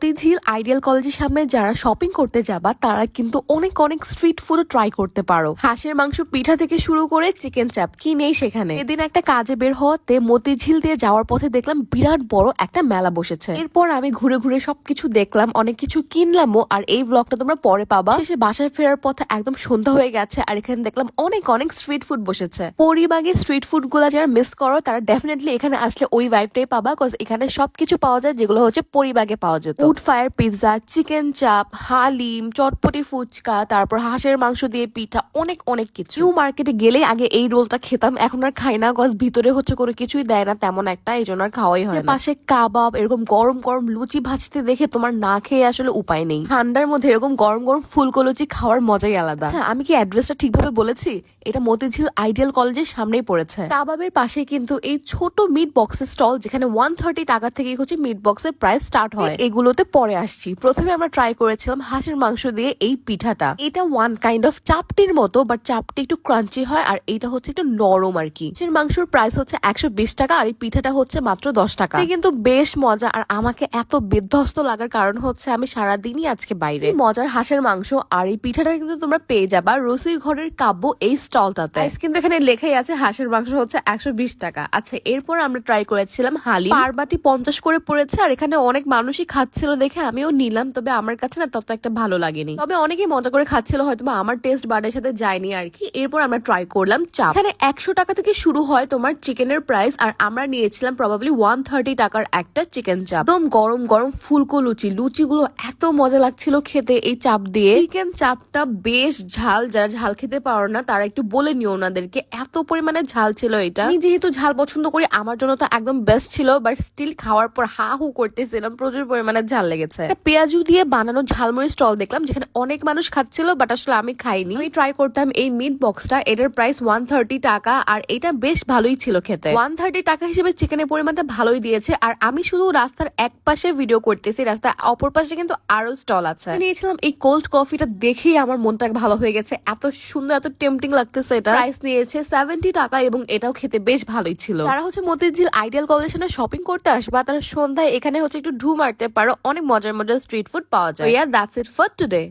Motijheel ideal কলেজের সামনে যারা শপিং করতে যাবা তারা কিন্তু অনেক অনেক স্ট্রিট ফুড ট্রাই করতে পারো। হাঁসের মাংস পিঠা থেকে শুরু করে চিকেন চাপ কি নেই সেখানে। এদিন একটা কাজে বের হওয়াতে মতিঝিল দিয়ে যাওয়ার পথে দেখলাম বিরাট বড় একটা মেলা বসেছে। এরপর আমি ঘুরে ঘুরে সবকিছু দেখলাম, অনেক কিছু কিনলামও। আর এই ব্লগটা তোমরা পরে পাবা। শেষে বাসায় ফেরার পথে একদম সন্ধ্যা হয়ে গেছে আর এখানে দেখলাম অনেক অনেক স্ট্রিট ফুড বসেছে। পরিবাগের স্ট্রিট ফুড গুলা যারা মিস করো তারা ডেফিনেটলি এখানে আসলে ওই ভাইবটাই পাবা, কজ এখানে সবকিছু পাওয়া যায় যেগুলো হচ্ছে পরিবাগে পাওয়া যেত। উড ফায়ার পিৎজা, চিকেন চাপ, হালিম, চটপটি ফুচকা, তারপর হাঁসের মাংস দিয়ে পিঠা, অনেক অনেক কিছু। নিউ মার্কেটে গেলে আগে এই রোলটা খেতাম, এখন আর খাই না, কজ ভিতরে হচ্ছে কোনো কিছুই দেয় না তেমন একটা, এই জন্য আর খাওয়াই হয় না। পাশে কাবাব, এরকম গরম গরম লুচি ভাজতে দেখে তোমার না খেয়ে আসলে উপায় নেই। ঠান্ডার মধ্যে এরকম গরম গরম ফুলকো লুচি খাওয়ার মজাই আলাদা। আচ্ছা, আমি কি অ্যাড্রেসটা ঠিকভাবে বলেছি? এটা মতিঝিল আইডিয়াল কলেজের সামনেই পড়েছে। কাবাবের পাশে কিন্তু এই ছোট মিট বক্সের স্টল, যেখানে 130 টাকা থেকে হচ্ছে মিট বক্সের প্রাইস স্টার্ট হয়। এগুলোতে পরে আসছি। প্রথমে আমরা ট্রাই করেছিলাম হাঁসের মাংস দিয়ে এই পিঠাটা। এটা ওয়ান কাইন্ড অফ চাপটির মতো, বাট চাপটি একটু ক্রাঞ্চি হয় আর এইটা হচ্ছে একটু নরম আর কি। হাঁসের মাংসের প্রাইস হচ্ছে 120 টাকা আর এই পিঠাটা হচ্ছে মাত্র 10 টাকা। কিন্তু বেশ মজা। আর আমাকে এত বিধ্বস্ত লাগার কারণ হচ্ছে আমি সারাদিনই আজকে বাইরে। মজার হাঁসের মাংস আর এই পিঠাটা কিন্তু তোমরা পেয়ে যাবা রসুই ঘরের কাব্য এই স্টলটাতে। কিন্তু এখানে লেখাই আছে হাঁসের মাংস হচ্ছে 120 টাকা। আচ্ছা, এরপর আমরা ট্রাই করেছিলাম হালিম। পারবাটি 50 করে পড়েছে আর এখানে অনেক মানুষই খাচ্ছিল দেখে আমিও নিলাম, তবে আমার কাছে না তত একটা ভালো লাগেনি। তবে অনেকেই মজা করে খাচ্ছিল, হয়তো আমার টেস্ট বার্ডের সাথে যায়নি আর কি। এরপর আমরা ট্রাই করলাম চাপ। এখানে 100 টাকা থেকে শুরু হয় তোমার চিকেনের প্রাইস, আর আমরা নিয়েছিলাম প্রবাবলি 130 টাকার একটা চিকেন চাপ। একদম গরম গরম ফুলকো লুচি, লুচিগুলো এত মজা লাগছিল খেতে এই চাপ দিয়ে। চিকেন চাপটা বেশ ঝাল, যারা ঝাল খেতে পারো না তারা একটু বলে নিও ওনাদেরকে, এত পরিমাণে ঝাল ছিল এটা। আমি যেহেতু ঝাল পছন্দ করি আমার জন্য তো একদম বেস্ট ছিল, বাট স্টিল খাওয়ার পর হা হু করতেছিলাম, প্রচুর পরিমাণে ঝাল লেগেছে। পেঁয়াজু দিয়ে বানানো ঝালমুড়ি স্টল দেখলাম যেখানে অনেক মানুষ খাচ্ছিল, বাট আসলে আমি খাইনি। আমি ট্রাই করতাম এই মিট বক্সটা, এটার প্রাইস 130 টাকা আর এটা বেশ ভালোই ছিল খেতে। 130 টাকা হিসেবে চিকেনের পরিমাণটা ভালোই দিয়েছে। আর আমি শুধু রাস্তার এক পাশে ভিডিও করতেছি, রাস্তার অপর পাশে কিন্তু আরো স্টল আছে। নিয়েছিলাম এই কোল্ড কফিটা, দেখেই আমার মনটা ভালো হয়ে গেছে, এত সুন্দর এত টেম্পটিং লাগতেছে। এটা প্রাইস নিয়েছে 70 টাকা এবং এটাও খেতে বেশ ভালোই ছিল। তারা হচ্ছে মতিঝিল আইডিয়াল কলেজে শপিং করতে আসবা, তারা সন্ধ্যায় এখানে হচ্ছে একটু ঢু মারতে পারো, অনেক মজার মজার স্ট্রিট ফুড পাওয়া যায়। That's it for today.